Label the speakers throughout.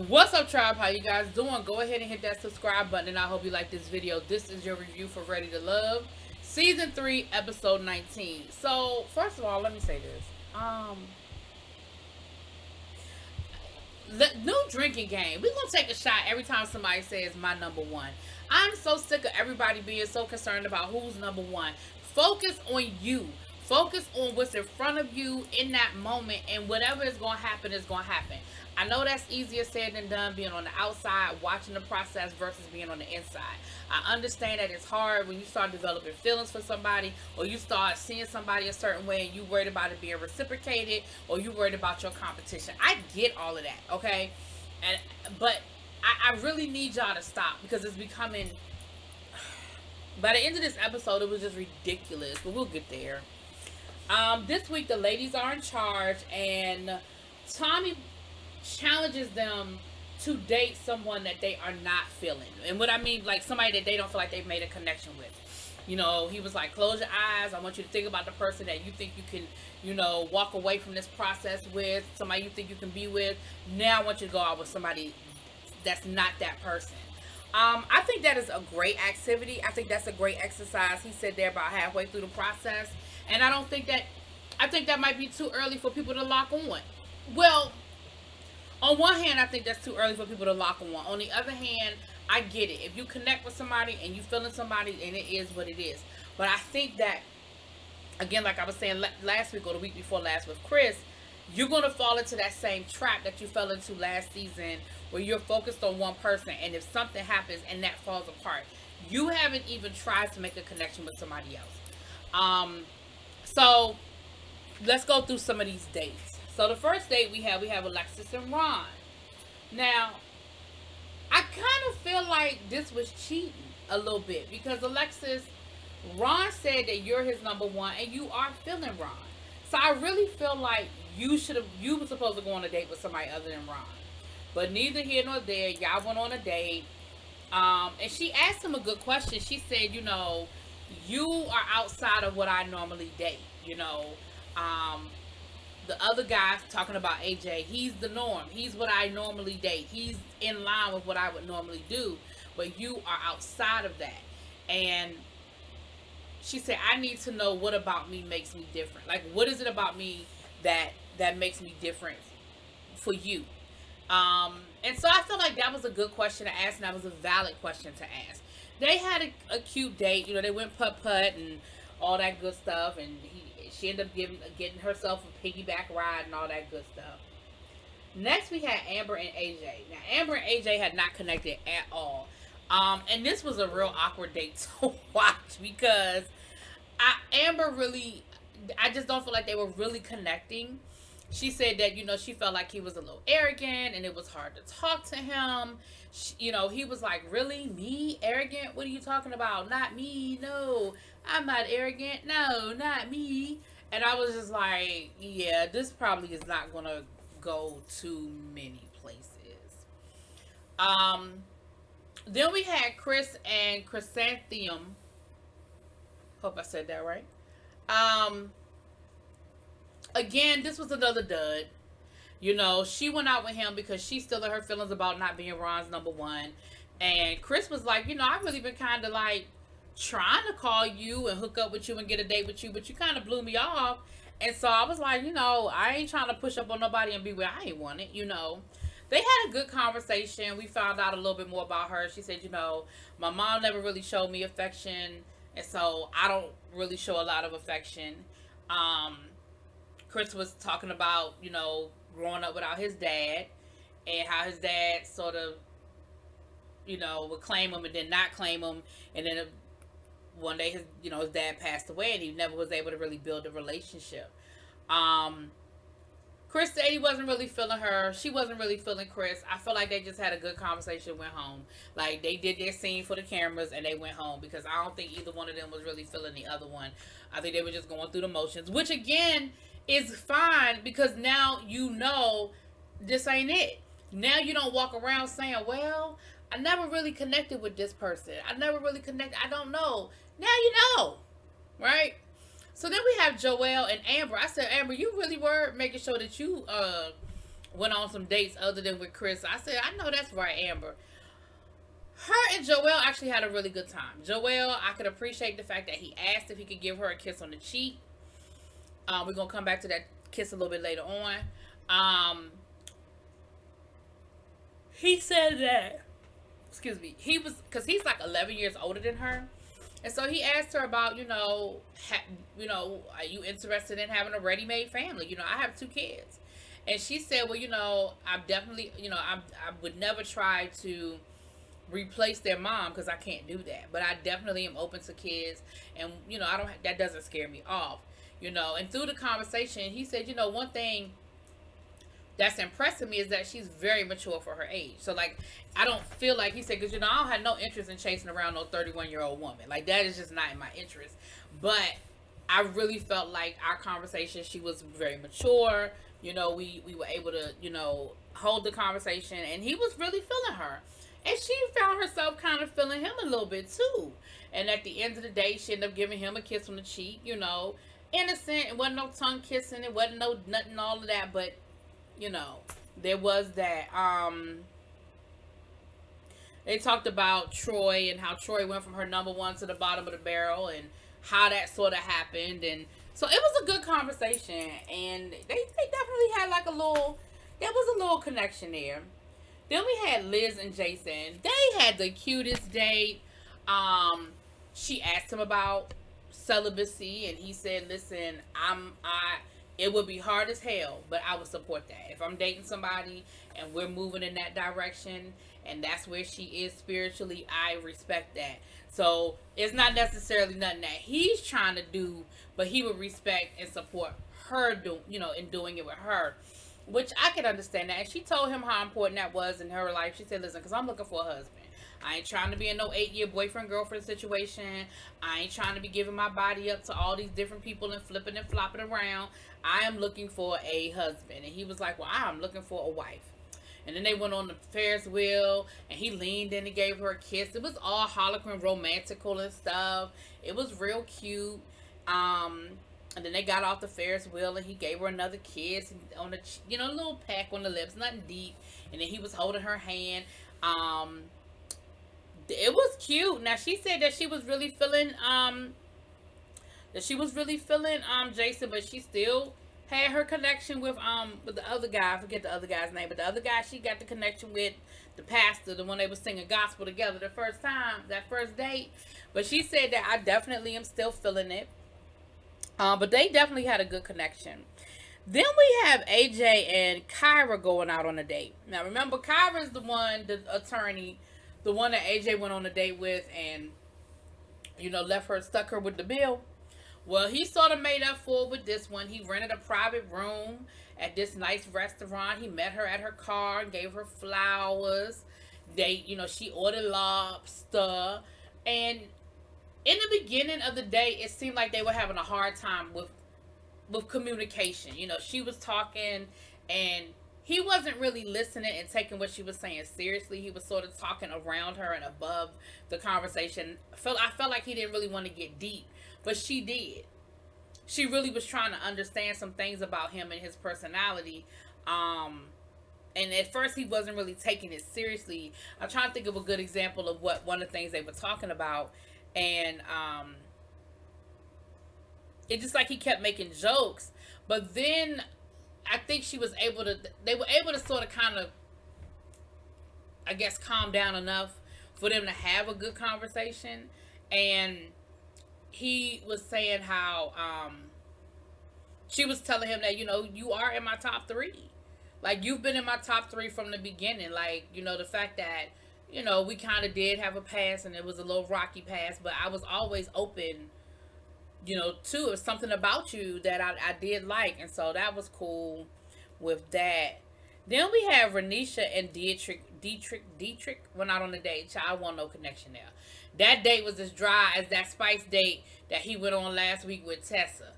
Speaker 1: What's up, tribe? How you guys doing? Go ahead and hit that subscribe button, and I hope you like this video. This is your review for Ready to Love, Season 3, Episode 19. So, first of all, let me say this. The new drinking game. We're going to take a shot every time somebody says my number one. I'm so sick of everybody being so concerned about who's number one. Focus on you. Focus on what's in front of you in that moment, and whatever is going to happen is going to happen. I know that's easier said than done, being on the outside, watching the process versus being on the inside. I understand that it's hard when you start developing feelings for somebody, or you start seeing somebody a certain way and you worried about it being reciprocated, or you worried about your competition. I get all of that, okay? But I really need y'all to stop, because it's becoming... By the end of this episode, it was just ridiculous, but we'll get there. This week, the ladies are in charge, and Tommy challenges them to date someone that they are not feeling. And what I mean, like somebody that they don't feel like they've made a connection with. You know, he was like, close your eyes. I want you to think about the person that you think you can, walk away from this process with, somebody you think you can be with. Now I want you to go out with somebody that's not that person. I think that is a great activity. I think that's a great exercise. He said they're about halfway through the process. And I think that might be too early for people to lock on. Well, on one hand, I think that's too early for people to lock on. On the other hand, I get it. If you connect with somebody and you feeling somebody, and it is what it is. But I think that, again, like I was saying last week or the week before last with Chris, you're going to fall into that same trap that you fell into last season, where you're focused on one person, and if something happens and that falls apart, you haven't even tried to make a connection with somebody else. So let's go through some of these dates. So the first date we have Alexis and Ron. Now, I kind of feel like this was cheating a little bit, because Alexis, Ron said that you're his number one and you are feeling Ron. So I really feel like you were supposed to go on a date with somebody other than Ron. But neither here nor there, y'all went on a date. And she asked him a good question. She said, you are outside of what I normally date, the other guy talking about AJ, he's the norm. He's what I normally date. He's in line with what I would normally do. But you are outside of that. And she said, I need to know what about me makes me different. Like, what is it about me that makes me different for you? And so I feel like that was a good question to ask, and that was a valid question to ask. They had a cute date. They went putt-putt and all that good stuff. And she ended up getting herself a piggyback ride and all that good stuff. Next, we had Amber and AJ. Now, Amber and AJ had not connected at all. And this was a real awkward date to watch, because Amber really, I just don't feel like they were really connecting. She said that, she felt like he was a little arrogant and it was hard to talk to him. He was like, really? Me? Arrogant? What are you talking about? Not me. No, I'm not arrogant. No, not me. And I was just like, yeah, this probably is not going to go too many places. Then we had Chris and Chrysanthemum. Hope I said that right. Again, this was another dud. She went out with him because she's still in her feelings about not being Ron's number one. And Chris was like, I've really been kind of like trying to call you and hook up with you and get a date with you, but you kind of blew me off. And so I was like, I ain't trying to push up on nobody and be where I ain't want it, They had a good conversation. We found out a little bit more about her. She said, my mom never really showed me affection, and so I don't really show a lot of affection. Chris was talking about, growing up without his dad, and how his dad sort of, would claim him and then not claim him. And then one day his dad passed away, and he never was able to really build a relationship. Chris said he wasn't really feeling her. She wasn't really feeling Chris. I feel like they just had a good conversation, went home. Like, they did their scene for the cameras and they went home, because I don't think either one of them was really feeling the other one. I think they were just going through the motions, which again is fine, because now this ain't it. Now you don't walk around saying, well, I never really connected with this person. I don't know. Now you know, right? So then we have Joelle and Amber. I said, Amber, you really were making sure that you went on some dates other than with Chris. I said, I know that's right, Amber. Her and Joel actually had a really good time. Joel, I could appreciate the fact that he asked if he could give her a kiss on the cheek. We're gonna come back to that kiss a little bit later on. He said that, excuse me, he was, because he's like 11 years older than her, and so he asked her about, are you interested in having a ready-made family? I have 2 kids, and she said, well, I'm definitely, I would never try to replace their mom because I can't do that, but I definitely am open to kids, and I don't, that doesn't scare me off, and through the conversation, he said, one thing that's impressing me is that she's very mature for her age. So, like, I don't feel like, he said, because, I don't have no interest in chasing around no 31-year-old woman. Like, that is just not in my interest. But I really felt like our conversation, she was very mature. We were able to, hold the conversation. And he was really feeling her. And she found herself kind of feeling him a little bit, too. And at the end of the day, she ended up giving him a kiss on the cheek, Innocent. It wasn't no tongue kissing. It wasn't no nothing, all of that. But there was that. They talked about Troy and how Troy went from her number 1 to the bottom of the barrel and how that sort of happened. And so it was a good conversation. And they definitely had like there was a little connection there. Then we had Liz and Jason. They had the cutest date. She asked him about celibacy, and he said, listen, it would be hard as hell, but I would support that. If I'm dating somebody and we're moving in that direction and that's where she is spiritually, I respect that. So it's not necessarily nothing that he's trying to do, but he would respect and support her in doing it with her, which I could understand that. And she told him how important that was in her life. She said, listen, because I'm looking for a husband. I ain't trying to be in no 8-year boyfriend-girlfriend situation. I ain't trying to be giving my body up to all these different people and flipping and flopping around. I am looking for a husband. And he was like, well, I'm looking for a wife. And then they went on the Ferris wheel, and he leaned in and gave her a kiss. It was all Harlequin romantical and stuff. It was real cute. And then they got off the Ferris wheel, and he gave her another kiss on the, a little peck on the lips, nothing deep. And then he was holding her hand. It was cute. Now she said that she was really feeling Jason, but she still had her connection with the other guy. I forget the other guy's name, but the other guy she got the connection with, the pastor, the one they were singing gospel together the first time, that first date. But she said that I definitely am still feeling it. But they definitely had a good connection. Then we have AJ and Kyra going out on a date. Now remember, Kyra is the one, the attorney, the one that AJ went on a date with and, stuck her with the bill. Well, he sort of made up for it with this one. He rented a private room at this nice restaurant. He met her at her car and gave her flowers. She ordered lobster. And in the beginning of the day, it seemed like they were having a hard time with communication. She was talking and he wasn't really listening and taking what she was saying seriously. He was sort of talking around her and above the conversation. I felt like he didn't really want to get deep, but she did. She really was trying to understand some things about him and his personality. And at first he wasn't really taking it seriously. I'm trying to think of a good example of what one of the things they were talking about. And it just like he kept making jokes. But then I think they were able to sort of kind of, I guess, calm down enough for them to have a good conversation. And he was saying how she was telling him that, you are in my top 3. Like, you've been in my top 3 from the beginning. Like, the fact that, we kind of did have a past and it was a little rocky past, but I was always open, too. It was something about you that I did like. And so that was cool with that. Then we have Renisha and Dietrich went out on a date. I want no connection there. That date was as dry as that spice date that he went on last week with Tessa.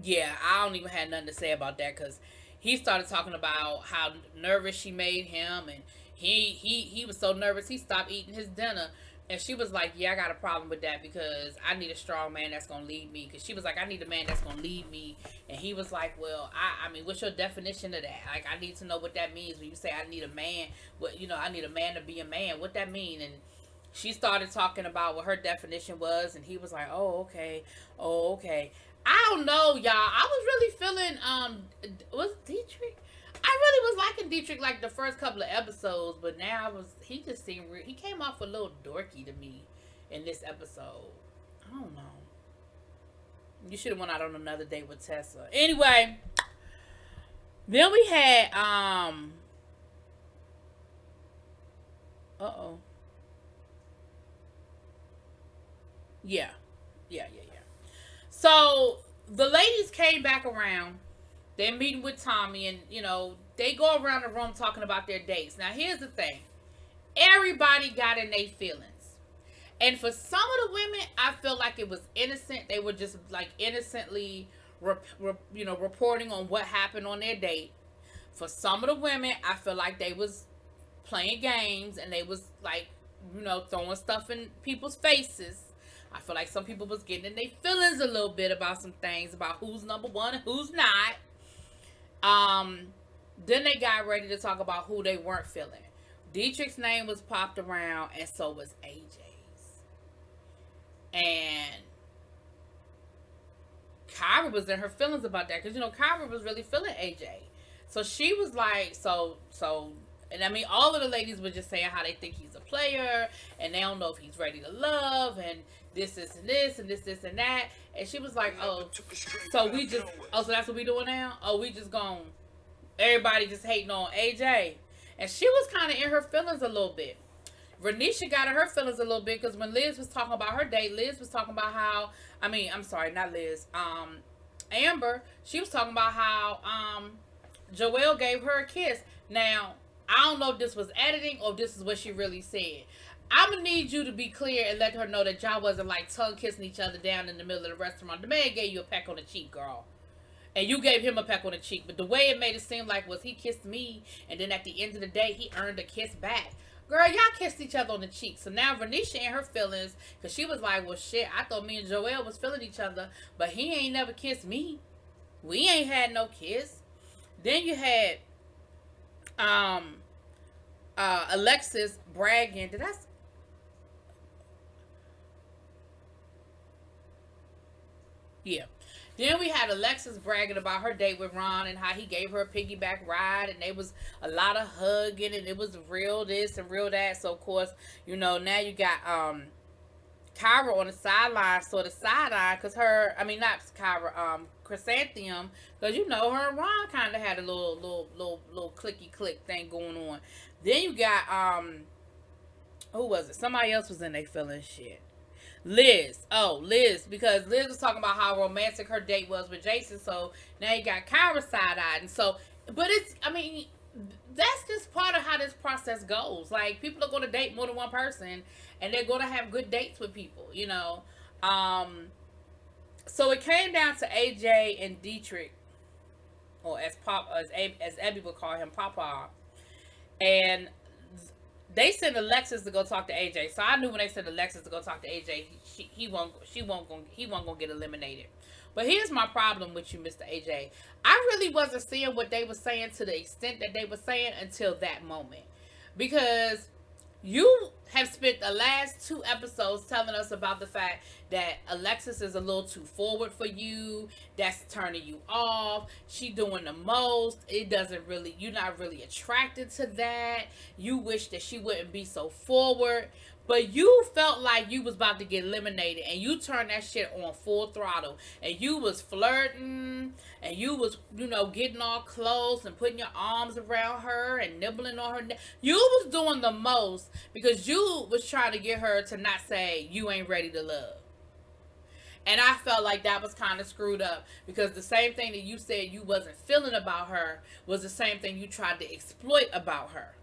Speaker 1: Yeah, I don't even have nothing to say about that because he started talking about how nervous she made him, and he was so nervous he stopped eating his dinner And she was like, yeah, I got a problem with that because I need a strong man that's going to lead me. Because she was like, I need a man that's going to lead me. And he was like, well, I mean, what's your definition of that? Like, I need to know what that means when you say I need a man. What, I need a man to be a man. What that mean? And she started talking about what her definition was. And he was like, oh, okay. Oh, okay. I don't know, y'all. I was really feeling, was Dietrich? I really was liking Dietrich like the first couple of episodes, but now he just seemed he came off a little dorky to me in this episode. I don't know. You should have went out on another date with Tessa. Anyway, then we had uh-oh. Yeah. Yeah. So the ladies came back around. They're meeting with Tommy, and they go around the room talking about their dates. Now, here's the thing: everybody got in their feelings, and for some of the women, I feel like it was innocent. They were just like innocently, reporting on what happened on their date. For some of the women, I feel like they was playing games and they was like, throwing stuff in people's faces. I feel like some people was getting in their feelings a little bit about some things, about who's number one and who's not. Then they got ready to talk about who they weren't feeling. Dietrich's name was popped around, and so was AJ's. And Kyra was in her feelings about that, because Kyra was really feeling AJ. So she was like, and I mean, all of the ladies were just saying how they think he's a player, and they don't know if he's ready to love, and this and this, and this and that. And she was like, so that's what we doing now? Oh, we just gone. Everybody just hating on AJ. And she was kind of in her feelings a little bit. Renisha got in her feelings a little bit, because when Liz was talking about her date, Liz was talking about how, I'm sorry, not Liz, Amber, she was talking about how, Joelle gave her a kiss. Now, I don't know if this was editing or if this is what she really said. I'm going to need you to be clear and let her know that y'all wasn't like tongue kissing each other down in the middle of the restaurant. The man gave you a peck on the cheek, girl. And you gave him a peck on the cheek. But the way it made it seem like was he kissed me, and then at the end of the day, he earned a kiss back. Girl, y'all kissed each other on the cheek. So now Renisha in her feelings, because she was like, well, shit, I thought me and Joelle was feeling each other, but he ain't never kissed me. We ain't had no kiss. Then you had Alexis bragging. Yeah. Then we had Alexis bragging about her date with Ron and how he gave her a piggyback ride, and there was a lot of hugging, and it was real this and real that. So of course, now you got Kyra on the sideline, sort of side-eye, because not Kyra, Chrysanthemum, because her and Ron kind of had a little clicky click thing going on. Then you got who was it? Somebody else was in their feeling shit. Liz. Oh, Liz. Because Liz was talking about how romantic her date was with Jason. So now you got Kyra side-eyed. And so, but that's just part of how this process goes. Like, people are going to date more than one person, and they're going to have good dates with people, So it came down to AJ and Dietrich, or as Abby would call him, Papa. And they sent Alexis to go talk to AJ. So I knew when they sent Alexis to go talk to AJ, he won't gonna get eliminated. But here's my problem with you, Mr. AJ. I really wasn't seeing what they were saying to the extent that they were saying until that moment. Because you have spent the last 2 episodes telling us about the fact that Alexis is a little too forward for you. That's turning you off. She doing the most. You're not really attracted to that. You wish that she wouldn't be so forward. But you felt like you was about to get eliminated, and you turned that shit on full throttle, and you was flirting, and you was, getting all close and putting your arms around her and nibbling on her neck. You was doing the most because you was trying to get her to not say you ain't ready to love. And I felt like that was kind of screwed up, because the same thing that you said you wasn't feeling about her was the same thing you tried to exploit about her.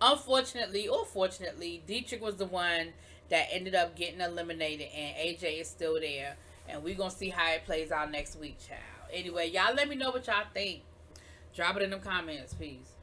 Speaker 1: Unfortunately or fortunately, Dietrich was the one that ended up getting eliminated, and AJ is still there. And we're going to see how it plays out next week, child. Anyway, y'all let me know what y'all think. Drop it in the comments. Peace.